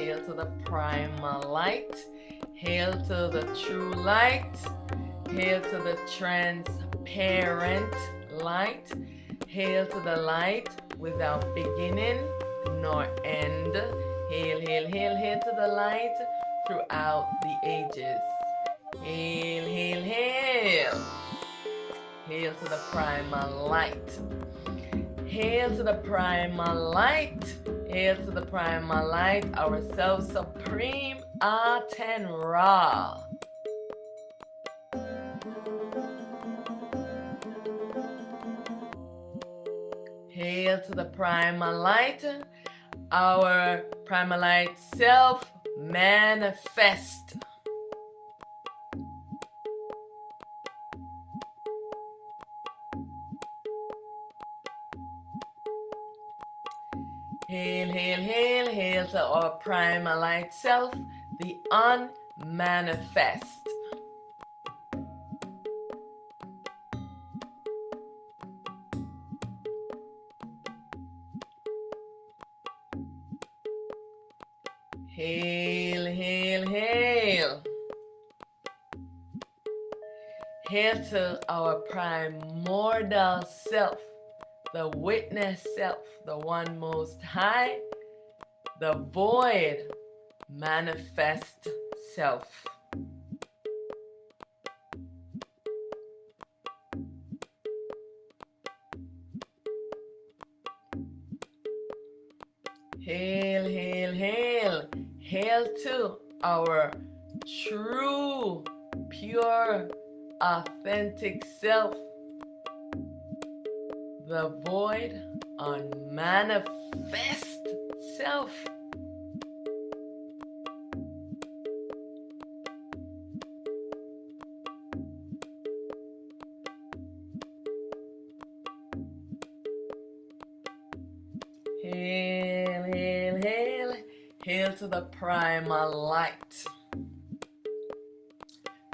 Hail to the primal light. Hail to the true light. Hail to the transparent light. Hail to the light without beginning nor end. Hail, hail, hail, hail to the light throughout the ages. Hail, hail, hail. Hail to the primal light. Hail to the primal light. Hail to the primal light, our self supreme Aten Ra. Hail to the primal light, our primal light self manifest. Hail, hail, hail, hail to our primal light self, the unmanifest. Hail, hail, hail. Hail to our primordial self, the witness self, the one most high, the void manifest self. Hail, hail, hail. Hail to our true, pure, authentic self, the void, unmanifest self. Hail, hail, hail. Hail to the primal light.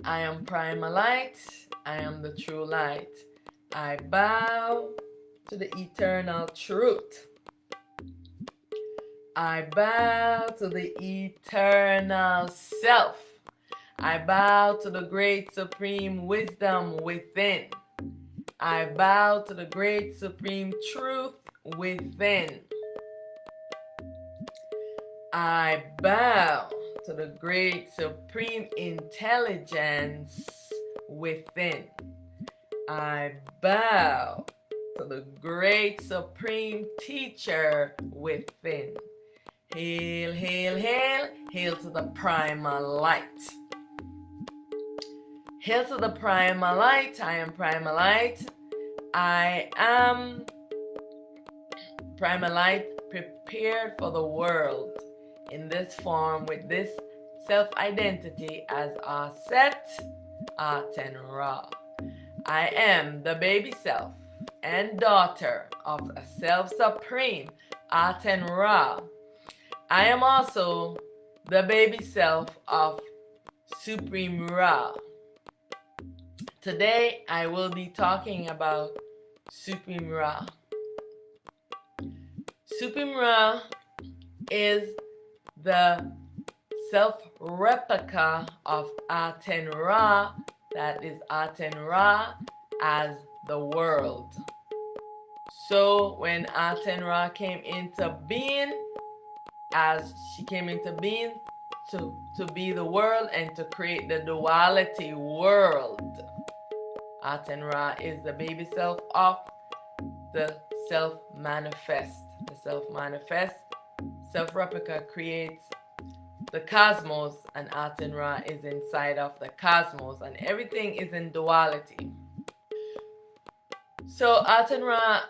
I am primal light. I am the true light. I bow to the eternal truth. I bow to the eternal self. I bow to the great supreme wisdom within. I bow to the great supreme truth within. I bow to the great supreme intelligence within. I bow to the great supreme teacher within. Hail, hail, hail, hail to the primal light. Hail to the primal light. I am primal light. I am primal light, prepared for the world in this form with this self-identity as Auset, Aten Ra. I am the baby self and daughter of a self supreme Aten Ra. I am also the baby self of Supreme Ra. Today I will be talking about Supreme Ra. Supreme Ra is the self-replica of Aten Ra, that is Aten Ra as the world. So when Aten Ra came into being, as she came into being to be the world and to create the duality world, Aten Ra is the baby self of the self-manifest. The self-manifest, self-replica creates the cosmos, and Aten Ra is inside of the cosmos, and everything is in duality. So Aten Ra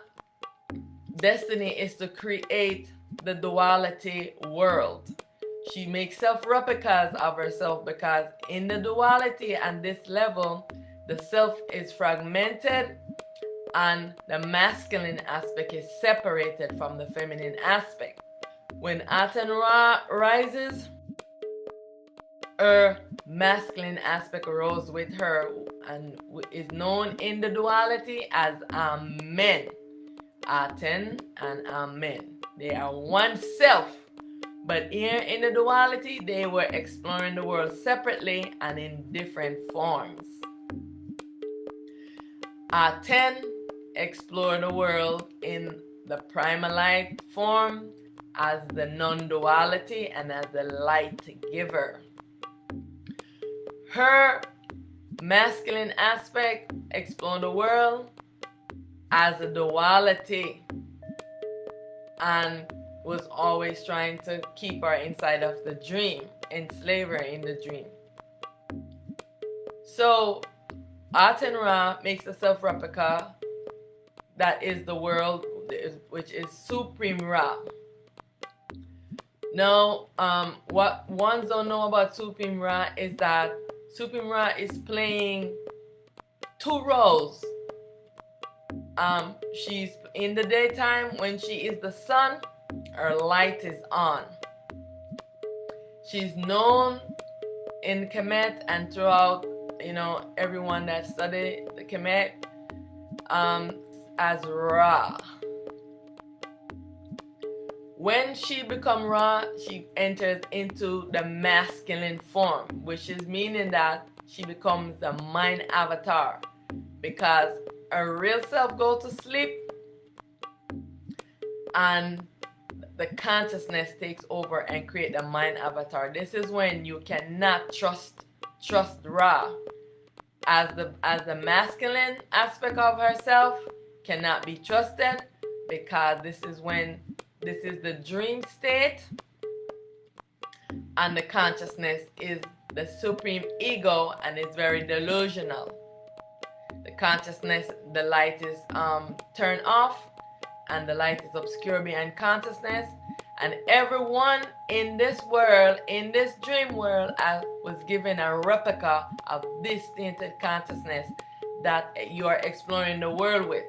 destiny is to create the duality world. She makes self-replicas of herself because in the duality and this level, the self is fragmented and the masculine aspect is separated from the feminine aspect. When Aten Ra rises, her masculine aspect rose with her and is known in the duality as Amen. Aten and Amen. They are one self, But here in the duality, they were exploring the world separately and in different forms. Aten explored the world in the primal light form as the non-duality and as the light giver. Her masculine aspect explored the world as a duality and was always trying to keep her inside of the dream, enslave her in the dream. So Aten Ra makes a self-replica that is the world, which is Supreme Ra. Now, what ones don't know about Supreme Ra is that Supreme Ra is playing two roles. She's in the daytime when she is the sun, her light is on. She's known in Kemet and throughout, everyone that studied the Kemet as Ra. When she becomes Ra, she enters into the masculine form, which is meaning that she becomes the mind avatar, because her real self goes to sleep and the consciousness takes over and create the mind avatar. This is when you cannot trust Ra, as the masculine aspect of herself cannot be trusted, because this is the dream state, and the consciousness is the supreme ego and it's very delusional. The consciousness, the light is turned off and the light is obscure behind consciousness, and everyone in this world, in this dream world, was given a replica of this tainted consciousness that you are exploring the world with.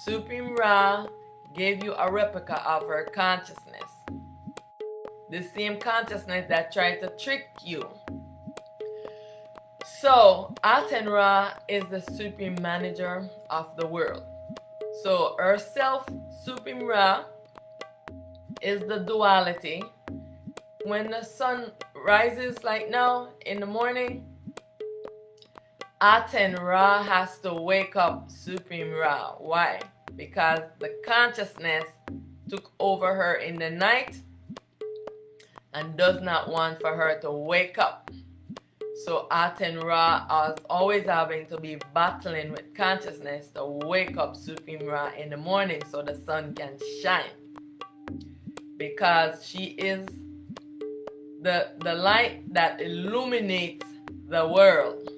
Supreme Ra gave you a replica of her consciousness, the same consciousness that tried to trick you. So Aten Ra is the supreme manager of the world. So herself, Supreme Ra, is the duality. When the sun rises like now in the morning, Aten Ra has to wake up Supreme Ra. Why? Because the consciousness took over her in the night and does not want for her to wake up. So Aten Ra is always having to be battling with consciousness to wake up Supreme Ra in the morning so the sun can shine. Because she is the light that illuminates the world,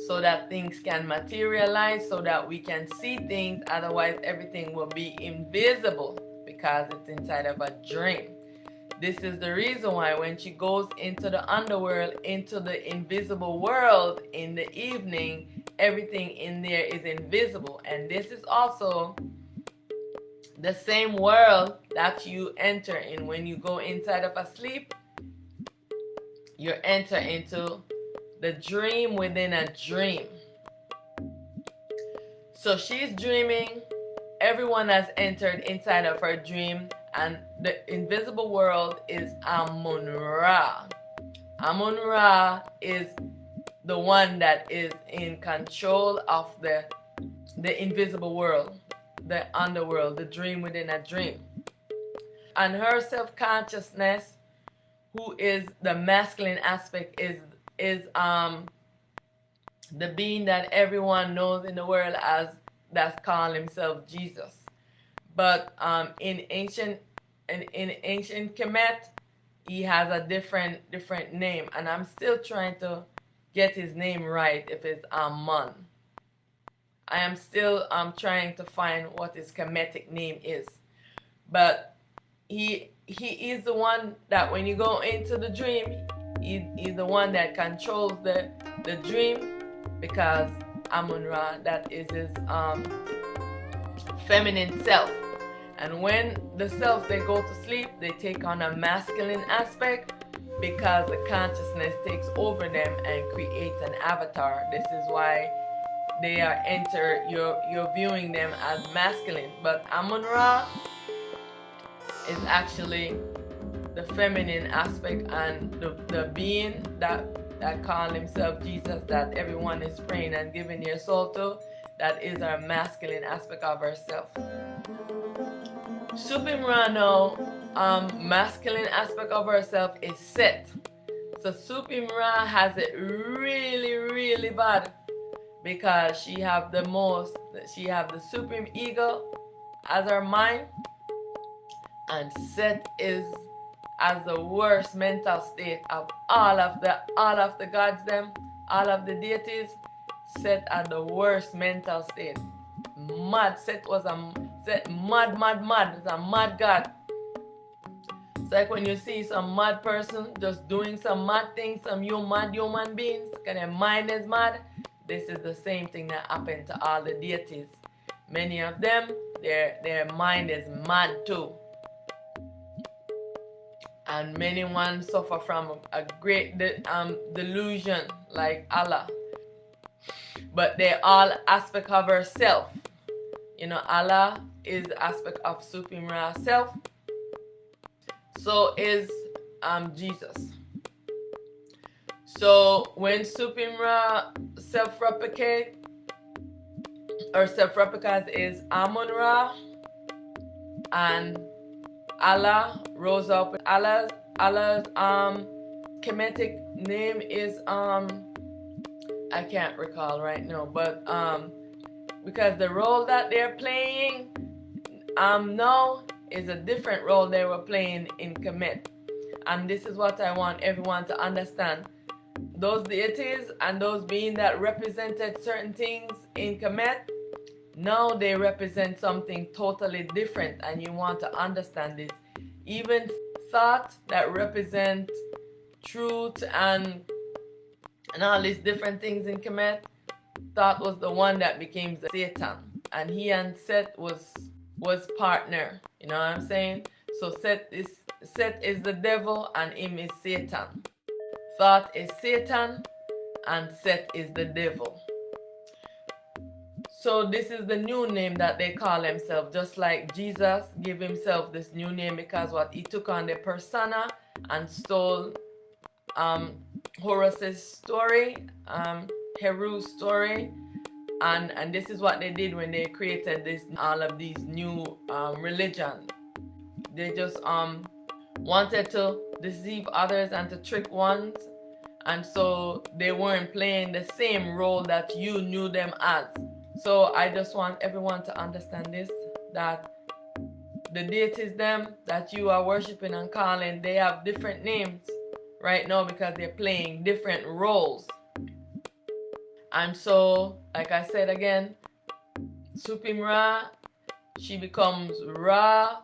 so that things can materialize, so that we can see things. Otherwise everything will be invisible because it's inside of a dream. This is the reason why when she goes into the underworld, into the invisible world in the evening, everything in there is invisible. And this is also the same world that you enter in when you go inside of a sleep. You enter into the dream within a dream. So she's dreaming. Everyone has entered inside of her dream, and the invisible world is Amun-Ra. Amun-Ra is the one that is in control of the invisible world, the underworld, the dream within a dream. And her self-consciousness, who is the masculine aspect, is the being that everyone knows in the world as that's called himself Jesus. But in ancient Kemet, he has a different name, and I'm still trying to get his name right. If it's Amun, I am still trying to find what his Kemetic name is. But he is the one that when you go into the dream, he's the one that controls the dream, because Amun-Ra, that is his feminine self. And when the self, they go to sleep, they take on a masculine aspect, because the consciousness takes over them and creates an avatar. This is why they are you're viewing them as masculine. But Amun-Ra is actually the feminine aspect, and the being that call himself Jesus, that everyone is praying and giving their soul to, that is our masculine aspect of ourself. Supreme Ra now, masculine aspect of herself is Set. So Supreme Ra has it really, really bad because she have the supreme ego as her mind, and Set is as the worst mental state of all of the gods them, all of the deities. Set at the worst mental state. Mad. Set was a mad. It's a mad god. It's like when you see some mad person just doing some mad things, some mad human beings, because their mind is mad. This is the same thing that happened to all the deities. Many of them, their mind is mad too. And many ones suffer from a great delusion like Allah. But they're all aspect of herself. You know, Allah is aspect of Supreme Ra self. So is Jesus. So when Supreme Ra self-replicate, or self-replicates is Amun Ra, and Allah rose up. Allah's Kemetic name is I can't recall right now, but because the role that they're playing now is a different role they were playing in Kemet. And this is what I want everyone to understand. Those deities and those beings that represented certain things in Kemet, now they represent something totally different, and you want to understand this. Even thought that represent truth and all these different things in Kemet, thought was the one that became Satan, and he and Set was partner. You know what I'm saying? So Set is the devil and him is Satan. Thought is Satan and Set is the devil. So this is the new name that they call themselves, just like Jesus gave himself this new name because what he took on the persona and stole Horus's story, Heru's story, and this is what they did when they created all of these new religion. They just wanted to deceive others and to trick ones, and so they weren't playing the same role that you knew them as. So I just want everyone to understand this, that the deities them that you are worshiping and calling, they have different names right now because they're playing different roles. And so, like I said again, Supreme Ra, she becomes Ra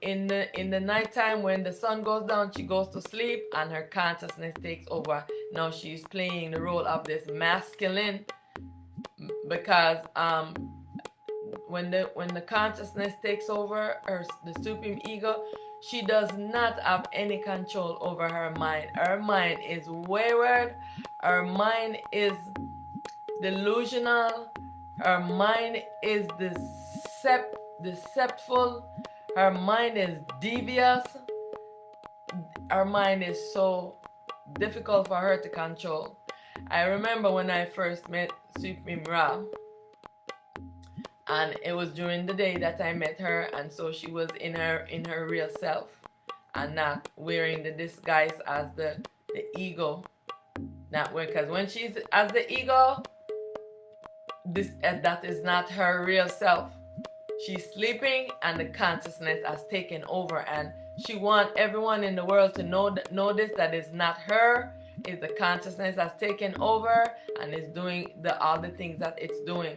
in the nighttime when the sun goes down. She goes to sleep and her consciousness takes over. Now she's playing the role of this masculine, because when the consciousness takes over the supreme ego, she does not have any control over her mind. Her mind is wayward. Her mind is delusional. Her mind is deceptful. Her mind is devious. Her mind is so difficult for her to control. I remember when I first met Supreme Ra, and it was during the day that I met her, and so she was in her real self and not wearing the disguise as the ego. Not because when she's as the ego, that is not her real self. She's sleeping and the consciousness has taken over, and she wants everyone in the world to know this, that it's not her. Is the consciousness has taken over and is doing all the things that it's doing.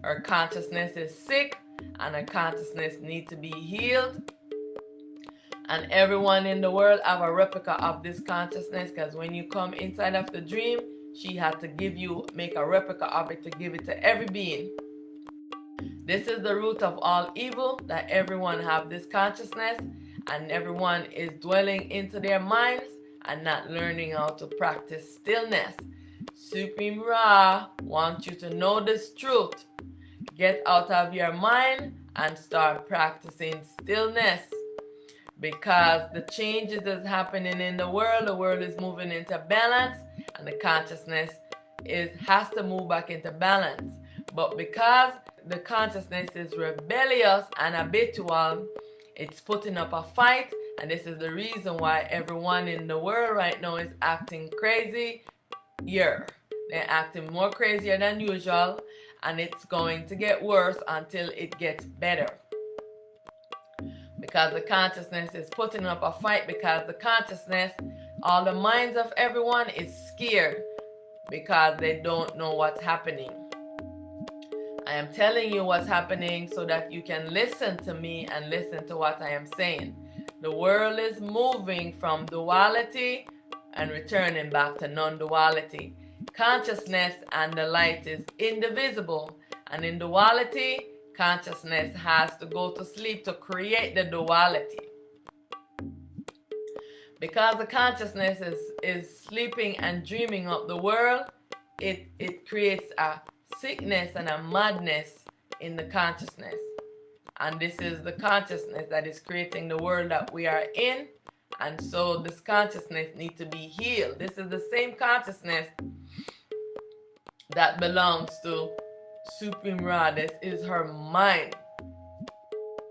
Her consciousness is sick and her consciousness needs to be healed. And everyone in the world have a replica of this consciousness, because when you come inside of the dream, she had to make a replica of it to give it to every being. This is the root of all evil, that everyone have this consciousness and everyone is dwelling into their minds and not learning how to practice stillness. Supreme Ra wants you to know this truth. Get out of your mind and start practicing stillness, because the changes that's happening in the world is moving into balance, and the consciousness has to move back into balance. But because the consciousness is rebellious and habitual, it's putting up a fight, and this is the reason why everyone in the world right now is acting crazy. They're acting more crazier than usual, and it's going to get worse until it gets better. Because the consciousness is putting up a fight, because the consciousness, all the minds of everyone is scared because they don't know what's happening. I am telling you what's happening so that you can listen to me and listen to what I am saying. The world is moving from duality and returning back to non-duality. Consciousness and the light is indivisible, and in duality, consciousness has to go to sleep to create the duality. Because the consciousness is sleeping and dreaming up the world, it creates a sickness and a madness in the consciousness. And this is the consciousness that is creating the world that we are in. And so this consciousness needs to be healed. This is the same consciousness that belongs to Supreme Ra. This is her mind.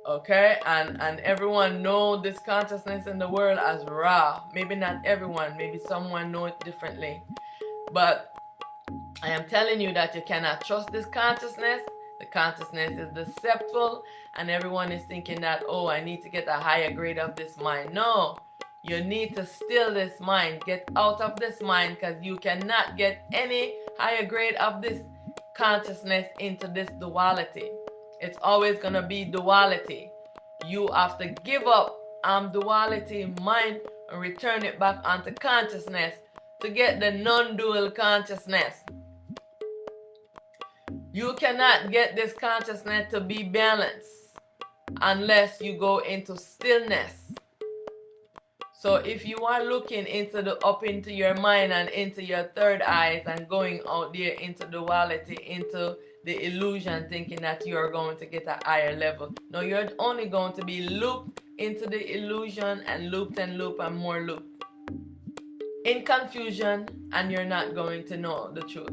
Okay, and everyone know this consciousness in the world as Ra. Maybe not everyone, maybe someone know it differently. But I am telling you that you cannot trust this consciousness. The consciousness is deceitful, and everyone is thinking that, oh, I need to get a higher grade of this mind. No, you need to still this mind. Get out of this mind, because you cannot get any higher grade of this consciousness into this duality. It's always going to be duality. You have to give up duality mind and return it back onto consciousness to get the non-dual consciousness. You cannot get this consciousness to be balanced unless you go into stillness. So if you are looking up into your mind and into your third eyes and going out there into duality, into the illusion, thinking that you are going to get a higher level. No, you're only going to be looped into the illusion and looped and looped and more looped in confusion, and you're not going to know the truth.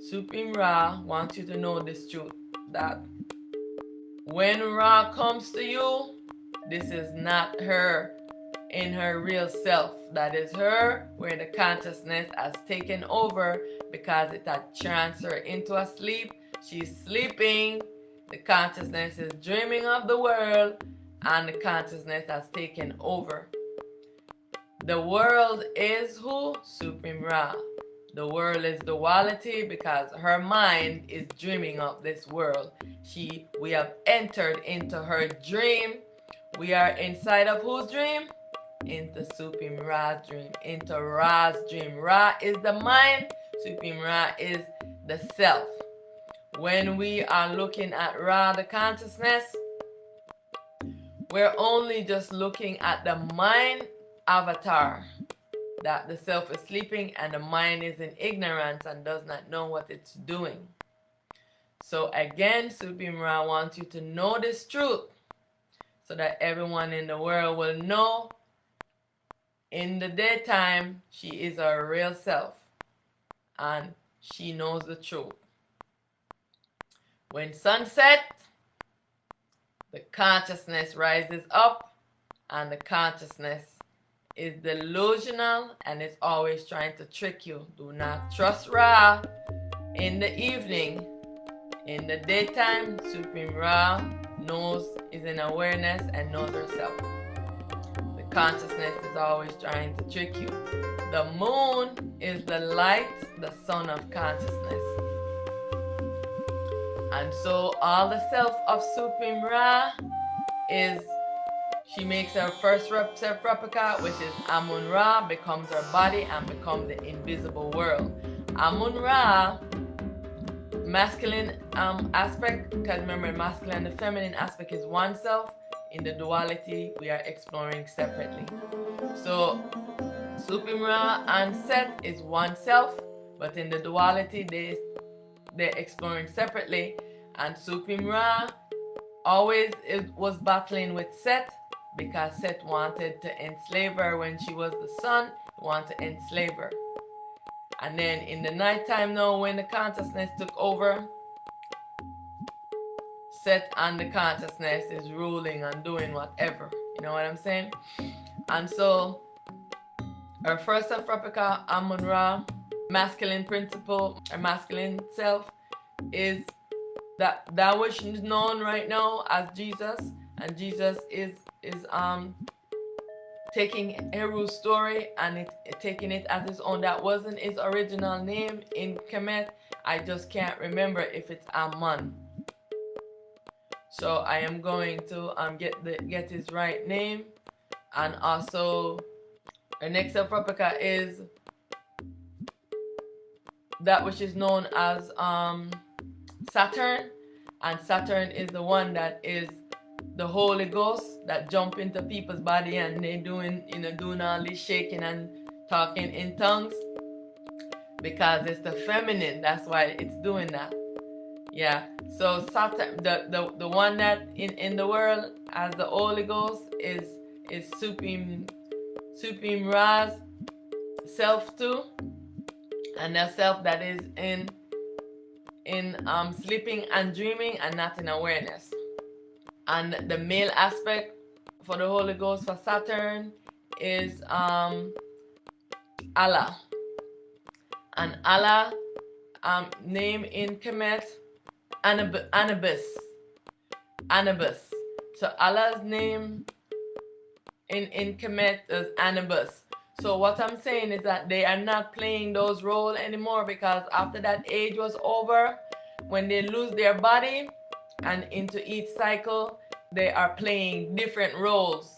Supreme Ra wants you to know this truth, that when Ra comes to you, this is not her in her real self. That is her where the consciousness has taken over, because it had transferred into a sleep. She's sleeping, the consciousness is dreaming of the world, and the consciousness has taken over. The world is who? Supreme Ra. The world is duality, because her mind is dreaming of this world. We have entered into her dream. We are inside of whose dream? Into Supreme Ra's dream, into Ra's dream. Ra is the mind, Supreme Ra is the self. When we are looking at Ra, the consciousness, we're only just looking at the mind avatar, that the self is sleeping and the mind is in ignorance and does not know what it's doing. So again, Supreme Ra wants you to know this truth so that everyone in the world will know in the daytime she is her real self and she knows the truth. When sunset, the consciousness rises up, and the consciousness is delusional and is always trying to trick you. Do not trust Ra in the evening. In the daytime, Supreme Ra is in awareness and knows herself. The consciousness is always trying to trick you. The moon is the light, the sun of consciousness. And so all the self of Supreme Ra is, she makes her first self-replica, which is Amun-Ra, becomes her body and becomes the invisible world. Amun-Ra, masculine aspect, because remember, masculine and the feminine aspect is one self. In the duality, we are exploring separately. So Supreme Ra and Set is one self, but in the duality, they're exploring separately. And Supreme Ra always it was battling with Set, because Set wanted to enslave her when she was the sun. He wanted to enslave her. And then in the nighttime now, when the consciousness took over, Set and the consciousness is ruling and doing whatever. You know what I'm saying? And so our first of Replica, Amun-Ra, masculine principle, or masculine self, is that which is known right now as Jesus, and Jesus is taking Heru's story and taking it as his own. That wasn't his original name in Kemet. I just can't remember if it's Amun. So I am going to get his right name. And also our next self replica is that which is known as Saturn, and Saturn is the one that is the Holy Ghost that jump into people's body, and they doing all this shaking and talking in tongues, because it's the feminine. That's why it's doing that. Yeah. So Saturn, the one that in the world as the Holy Ghost is Supreme Ra's self too, and the self that is in sleeping and dreaming and not in awareness. And the male aspect for the Holy Ghost for Saturn is Allah. And Allah name in Kemet Anubis. So Allah's name in Kemet is Anubis. So what I'm saying is that they are not playing those roles anymore, because after that age was over, when they lose their body and into each cycle, they are playing different roles.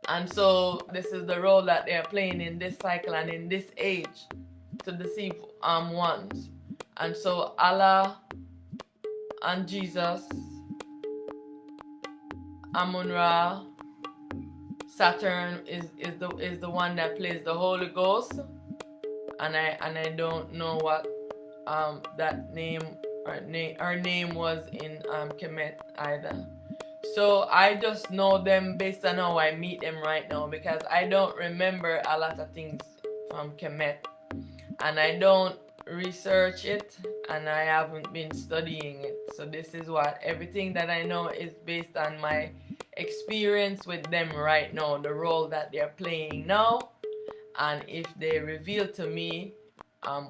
And so this is the role that they are playing in this cycle and in this age to deceive ones. And so Allah and Jesus, Amun-Ra, Saturn is the one that plays the Holy Ghost, and I don't know what that name her name was in Kemet either. So I just know them based on how I meet them right now, because I don't remember a lot of things from Kemet, and I don't research it, and I haven't been studying it. So this is what everything that I know is based on my experience with them right now, the role that they're playing now, and if they reveal to me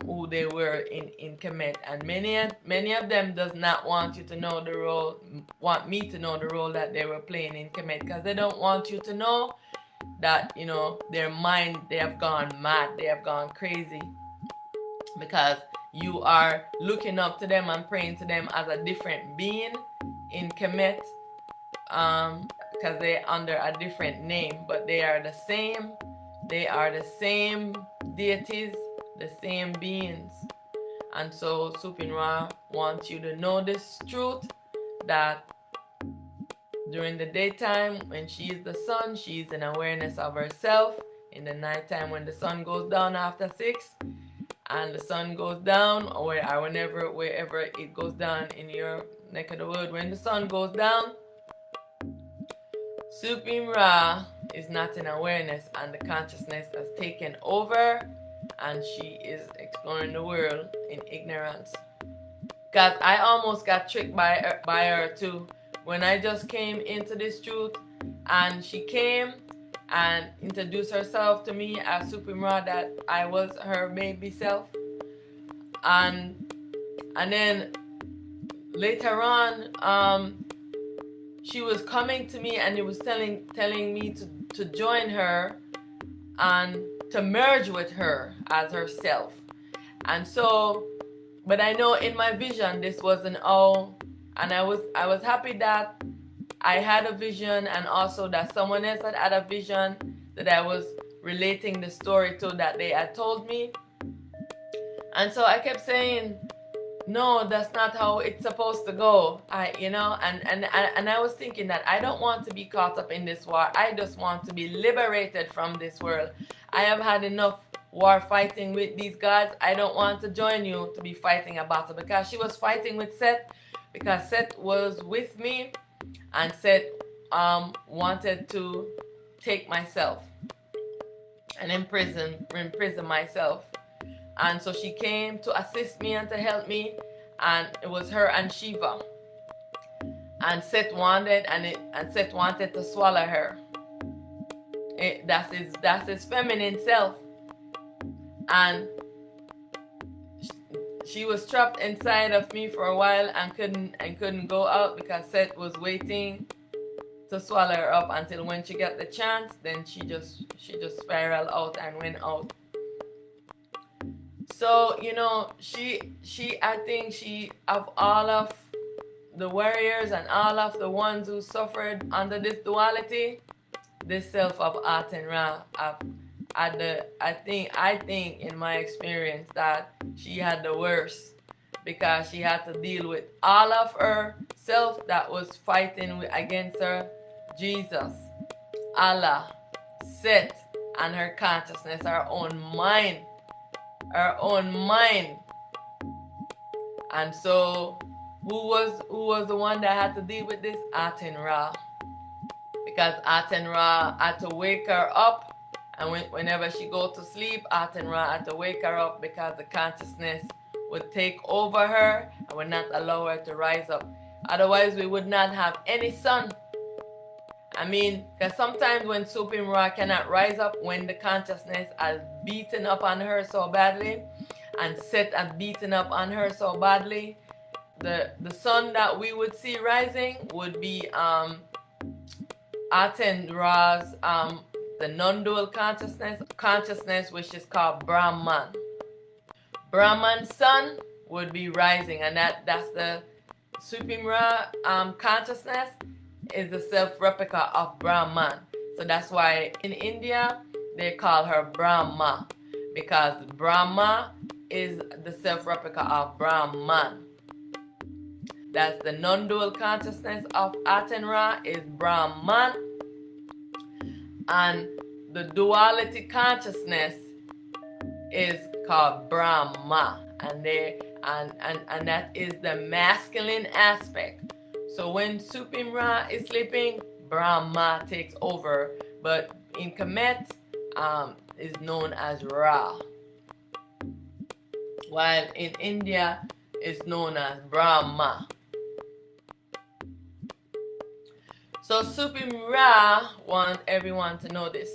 who they were in Kemet. And many of them does not want you to know the role, want me to know the role that they were playing in Kemet, because they don't want you to know that, you know, their mind, they have gone mad, they have gone crazy, because you are looking up to them and praying to them as a different being in Kemet, because they're under a different name, but they are the same. They are the same deities, the same beings. And so Supreme Ra wants you to know this truth, that during the daytime when she is the sun, she is in awareness of herself. In the nighttime when the sun goes down after 6, and the sun goes down, or wherever it goes down in your neck of the wood, when the sun goes down, Supreme Ra is not in awareness, and the consciousness has taken over, and she is exploring the world in ignorance. Because I almost got tricked by her too. When I just came into this truth, and she came and introduced herself to me as Supreme Ra, that I was her baby self. And then later on, she was coming to me, and it was telling me to join her and to merge with her as herself. And so, but I know in my vision this wasn't all, and I was happy that I had a vision, and also that someone else had a vision that I was relating the story to, that they had told me. And so I kept saying, no, that's not how it's supposed to go. And I was thinking that I don't want to be caught up in this war. I just want to be liberated from this world. I have had enough who are fighting with these gods, I don't want to join you to be fighting a battle, because she was fighting with Seth, because Seth was with me, and Seth wanted to take myself and imprison myself. And so she came to assist me and to help me, and it was her and Shiva. And Seth wanted to swallow her. That's his feminine self. And she was trapped inside of me for a while and couldn't go out, because Seth was waiting to swallow her up until when she got the chance, then she just spiraled out and went out. So, you know, I think she, of all of the warriors and all of the ones who suffered under this duality, this self of Aten Ra, I think in my experience that she had the worst, because she had to deal with all of her self that was fighting against her: Jesus, Allah, Set, and her consciousness, her own mind. And so who was the one that had to deal with this? Aten Ra. Because Aten Ra had to wake her up, and whenever she go to sleep, Aten Ra had to wake her up, because the consciousness would take over her and would not allow her to rise up. Otherwise, we would not have any sun. I mean, because sometimes when Supreme Ra cannot rise up, when the consciousness has beaten up on her so badly, and Set has beaten up on her so badly, the sun that we would see rising would be Aten Ra's the non-dual consciousness, which is called Brahman. Brahman's sun would be rising, and that's the Supreme Ra consciousness is the self-replica of Brahman. So that's why in India they call her Brahma, because Brahma is the self-replica of Brahman. That's the non-dual consciousness of Aten Ra is Brahman, and the duality consciousness is called Brahma, and that is the masculine aspect. So when Supreme Ra is sleeping, Brahma takes over, but in Kemet is known as Ra, while in India is known as Brahma. So Supreme Ra wants everyone to know this.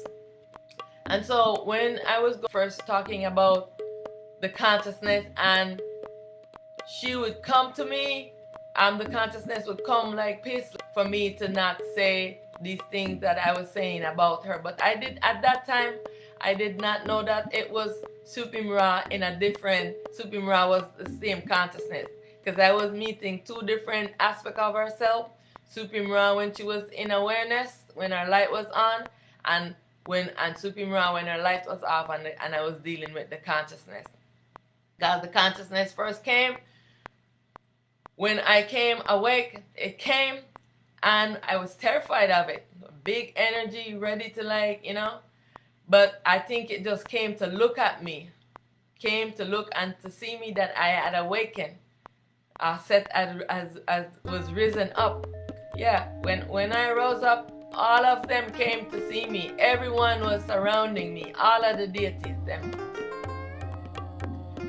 And so when I was first talking about the consciousness, and she would come to me, the consciousness would come like piss for me to not say these things that I was saying about her. But at that time, I did not know that it was Supreme Ra in a different, Supreme Ra was the same consciousness, because I was meeting two different aspects of herself. Supreme Ra when she was in awareness, when her light was on, and Supreme Ra when her light was off, and I was dealing with the consciousness. Because the consciousness first came, when I came awake, it came, and I was terrified of it. Big energy, ready to but I think it just came to look at me, came to look and to see me that I had awakened. Auset as was risen up. Yeah, when I rose up, all of them came to see me. Everyone was surrounding me, all of the deities, them.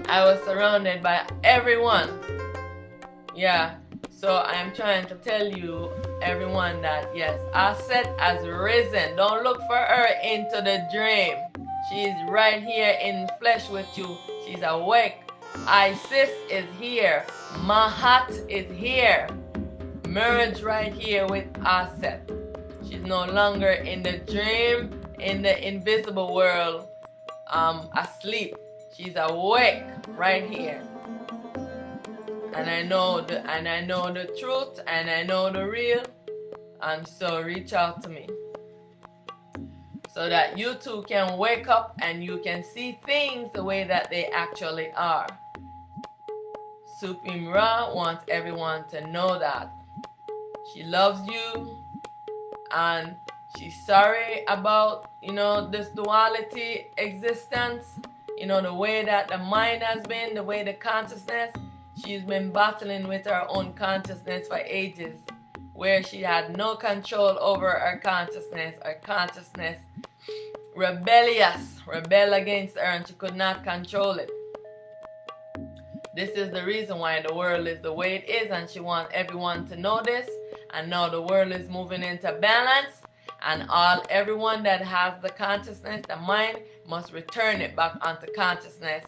I was surrounded by everyone. Yeah, so I am trying to tell you, everyone, that yes, Auset has risen. Don't look for her into the dream. She's right here in flesh with you. She's awake. Isis is here. Mahat is here. Merge right here with Auset. She's no longer in the dream, in the invisible world, asleep. She's awake right here. And I know the truth, and I know the real. And so reach out to me, so that you too can wake up and you can see things the way that they actually are. Supreme Ra wants everyone to know that. She loves you, and she's sorry about, this duality existence, You know, the way that the mind has been, the way the consciousness, she's been battling with her own consciousness for ages, where she had no control over her consciousness. Her consciousness rebel against her, and she could not control it. This is the reason why the world is the way it is, and she wants everyone to know this. And now the world is moving into balance, and everyone that has the consciousness, the mind, must return it back onto consciousness.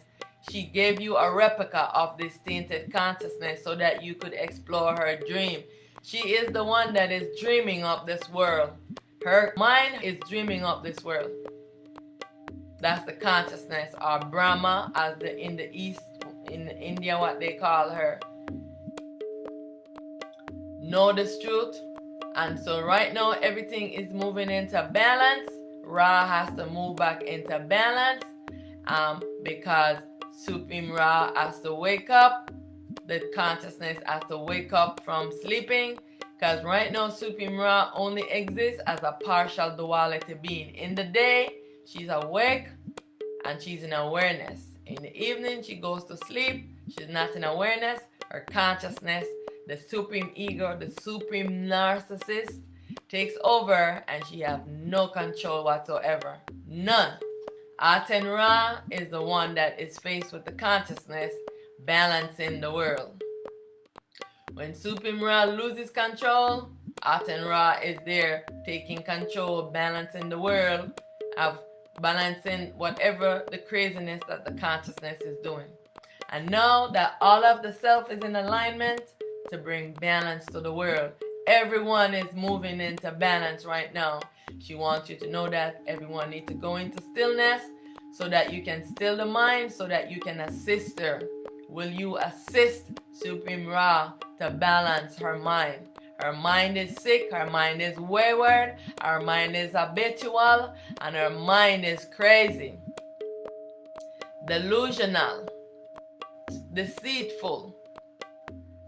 She gave you a replica of this tainted consciousness so that you could explore her dream. She is the one that is dreaming up this world. Her mind is dreaming up this world. That's the consciousness, or Brahma, as in the East, in India, what they call her. Know this truth. And so right now, everything is moving into balance. Ra has to move back into balance because Supreme Ra has to wake up. The consciousness has to wake up from sleeping. Because right now, Supreme Ra only exists as a partial duality being. In the day, she's awake and she's in awareness. In the evening, she goes to sleep. She's not in awareness. Her consciousness, the supreme ego, the supreme narcissist, takes over, and she has no control whatsoever. None. Aten Ra is the one that is faced with the consciousness balancing the world. When Supreme Ra loses control, Aten Ra is there taking control, balancing the world, of balancing whatever the craziness that the consciousness is doing. And now that all of the self is in alignment to bring balance to the world, everyone is moving into balance right now. She wants you to know that everyone needs to go into stillness so that you can still the mind, so that you can assist her. Will you assist Supreme Ra to balance her mind? Her mind is sick, her mind is wayward, her mind is habitual, and her mind is crazy, delusional, deceitful.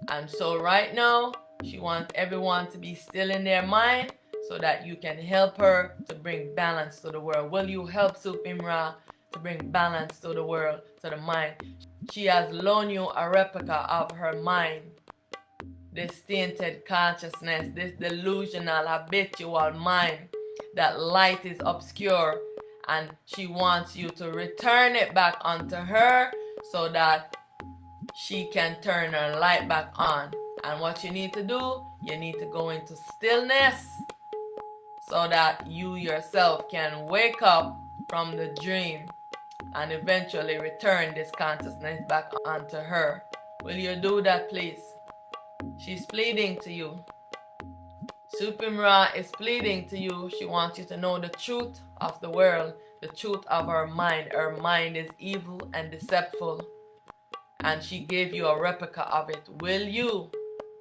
And so right now, she wants everyone to be still in their mind so that you can help her to bring balance to the world. Will you help Supreme Ra to bring balance to the world, to the mind? She has loaned you a replica of her mind. This tainted consciousness, this delusional, habitual mind, that light is obscure, and she wants you to return it back onto her so that she can turn her light back on. And what you need to do, you need to go into stillness so that you yourself can wake up from the dream and eventually return this consciousness back onto her. Will you do that, please? She's pleading to you. Supreme Ra is pleading to you. She wants you to know the truth of the world, the truth of her mind. Her mind is evil and deceitful, and she gave you a replica of it. Will you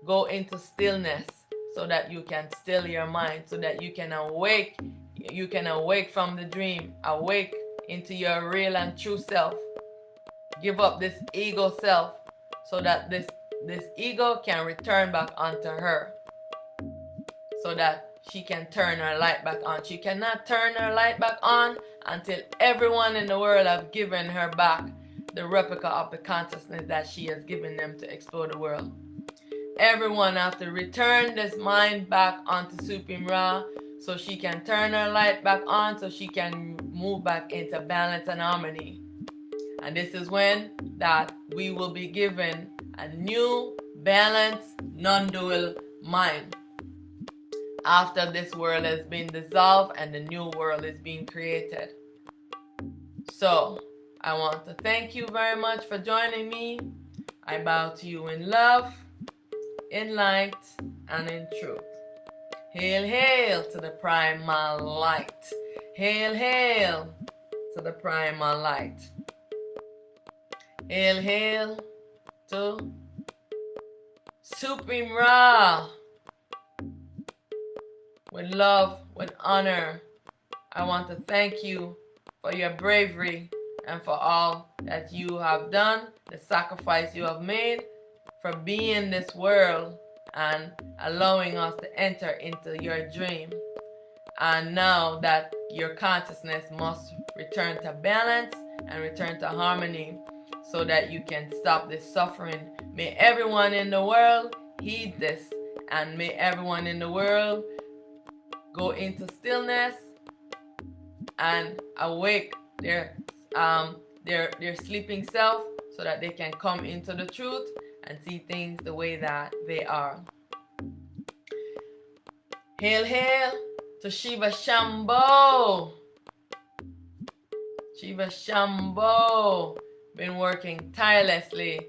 go into stillness so that you can still your mind, so that you can awake from the dream, awake into your real and true self. Give up this ego self so that this ego can return back onto her, so that she can turn her light back on. She cannot turn her light back on until everyone in the world have given her back the replica of the consciousness that she has given them to explore the world. Everyone has to return this mind back onto Supreme Ra so she can turn her light back on, so she can move back into balance and harmony. And this is when that we will be given a new, balanced, non-dual mind. After this world has been dissolved and the new world is being created. So, I want to thank you very much for joining me. I bow to you in love, in light, and in truth. Hail, hail to the primal light. Hail, hail to the primal light. Hail, hail to Supreme Ra. With love, with honor, I want to thank you for your bravery and for all that you have done, the sacrifice you have made for being in this world and allowing us to enter into your dream. And now that your consciousness must return to balance, and return to harmony so that you can stop this suffering. May everyone in the world heed this, and may everyone in the world go into stillness and awake their sleeping self so that they can come into the truth and see things the way that they are. Hail, hail to Shiva Shambho. Shiva Shambho been working tirelessly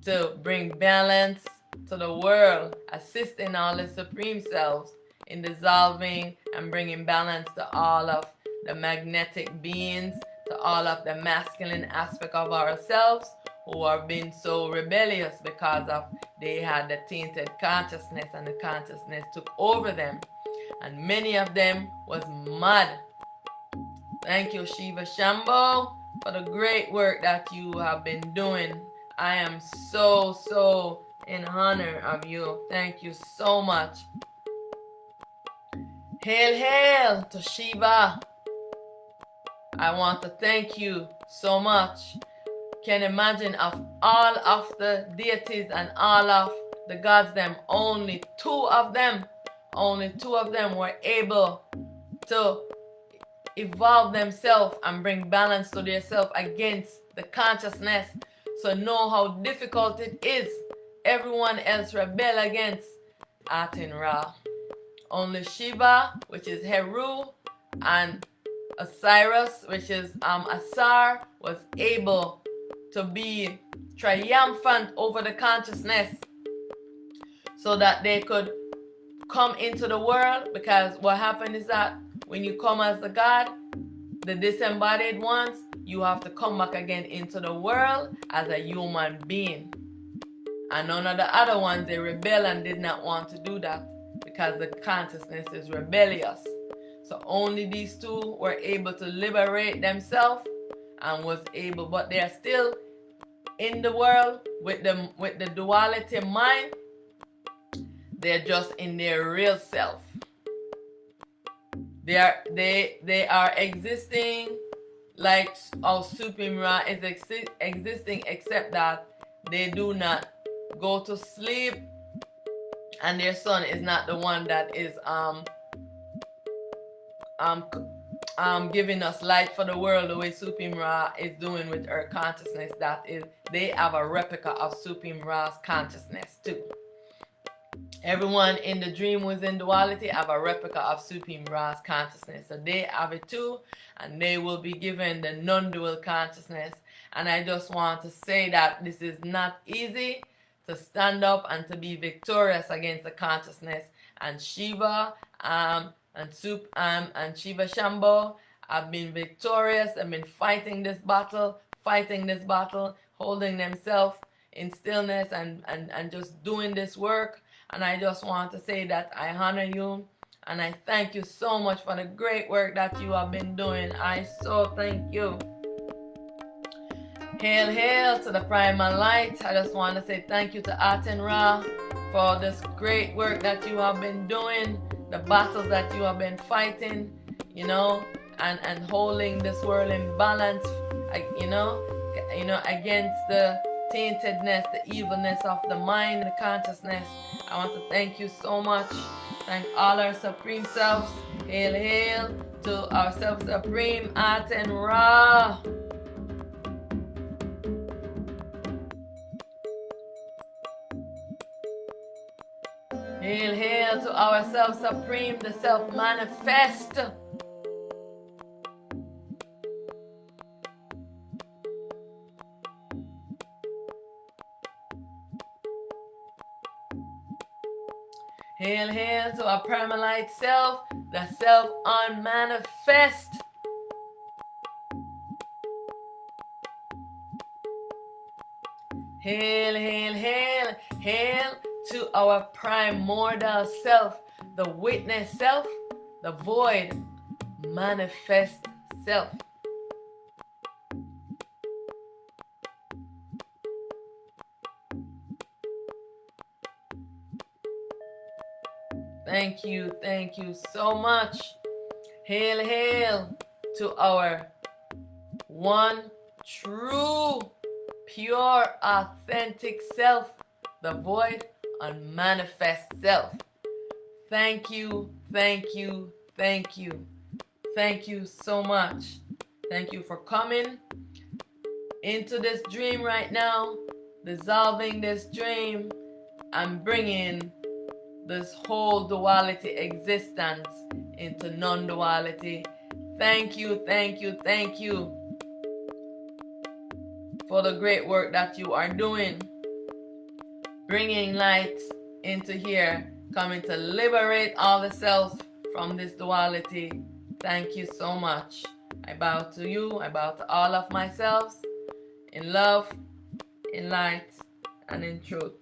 to bring balance to the world, assisting all the supreme selves in dissolving and bringing balance to all of the magnetic beings, to all of the masculine aspect of ourselves who are being so rebellious because of they had the tainted consciousness and the consciousness took over them, and many of them was mad. Thank you, Shiva Shambho, for the great work that you have been doing. I am so in honor of you. Thank you so much. Hail, hail to Shiva. I want to thank you so much. Can imagine of all of the deities and all of the gods, them only two of them were able to evolve themselves and bring balance to themselves against the consciousness. So know how difficult it is. Everyone else rebel against Aten Ra. Only Shiva, which is Heru, and Osiris, which is Asar, was able to be triumphant over the consciousness so that they could come into the world. Because what happened is that when you come as a god, the disembodied ones, you have to come back again into the world as a human being. And none of the other ones, they rebel and did not want to do that because the consciousness is rebellious. So only these two were able to liberate themselves and was able, but they are still in the world with the duality mind. They're just in their real self. They are existing like our Supreme Ra is existing, except that they do not go to sleep, and their son is not the one that is giving us light for the world the way Supreme Ra is doing with her consciousness. That is, they have a replica of Supreme Ra's consciousness too. Everyone in the dream within duality have a replica of Supreme Ra's consciousness. So they have it too, and they will be given the non-dual consciousness. And I just want to say that this is not easy to stand up and to be victorious against the consciousness. And Shiva and Shiva Shambho have been victorious and been fighting this battle, holding themselves in stillness and just doing this work. And I just want to say that I honor you and I thank you so much for the great work that you have been doing. I so thank you. Hail, hail to the Primal Light. I just want to say thank you to Aten Ra for this great work that you have been doing, the battles that you have been fighting, and holding this world in balance, against the taintedness, the evilness of the mind, the consciousness. I want to thank you so much. Thank all our Supreme Selves. Hail, hail to our Self-Supreme Aten Ra. Hail, hail to our Self-Supreme, the Self-Manifest. Hail, hail to our Primalite Self, the Self-Unmanifest. Hail, hail, hail, hail to our primordial self, the witness self, the void manifest self. Thank you so much. Hail, hail to our one true, pure, authentic self, the void, unmanifest self. Thank you, thank you, thank you. Thank you so much. Thank you for coming into this dream right now, dissolving this dream, and bringing this whole duality existence into non-duality. Thank you, thank you, thank you for the great work that you are doing, bringing light into here, coming to liberate all the self from this duality. Thank you so much. I bow to you, I bow to all of myself, in love, in light, and in truth.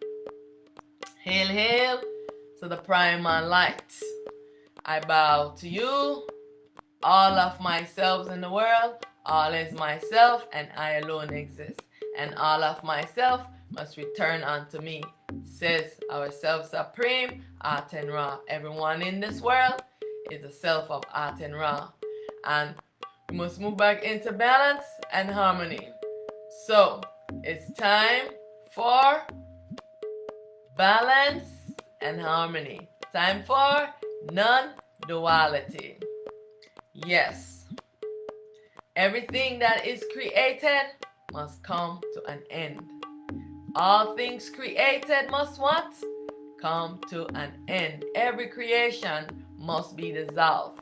Hail, hail to the Primal light. I bow to you, all of myself in the world. All is myself, and I alone exist. And all of myself must return unto me, says our Self Supreme, Aten Ra. Everyone in this world is the self of Aten Ra. And we must move back into balance and harmony. So, it's time for balance and harmony. Time for non-duality. Yes. Everything that is created must come to an end. All things created must what? Come to an end. Every creation must be dissolved.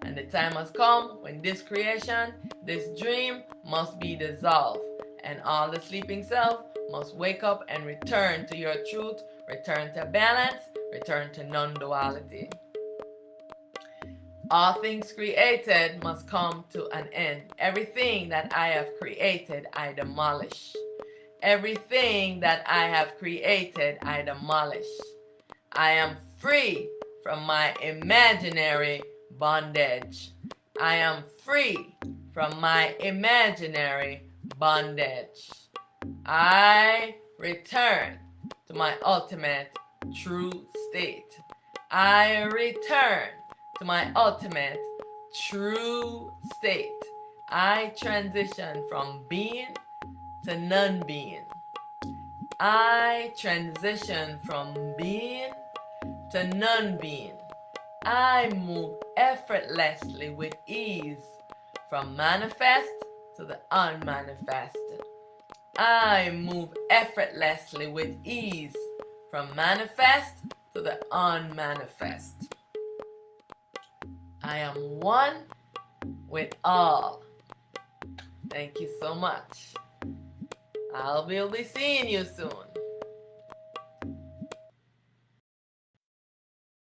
And the time has come when this creation, this dream must be dissolved. And all the sleeping self must wake up and return to your truth, return to balance, return to non-duality. All things created must come to an end. Everything that I have created, I demolish. Everything that I have created, I demolish. I am free from my imaginary bondage. I am free from my imaginary bondage. I return to my ultimate true state. I return to my ultimate true state. I transition from being to non-being. I transition from being to non-being. I move effortlessly with ease from manifest to the unmanifest. I move effortlessly with ease from manifest to the unmanifest. I am one with all. Thank you so much. I'll be seeing you soon.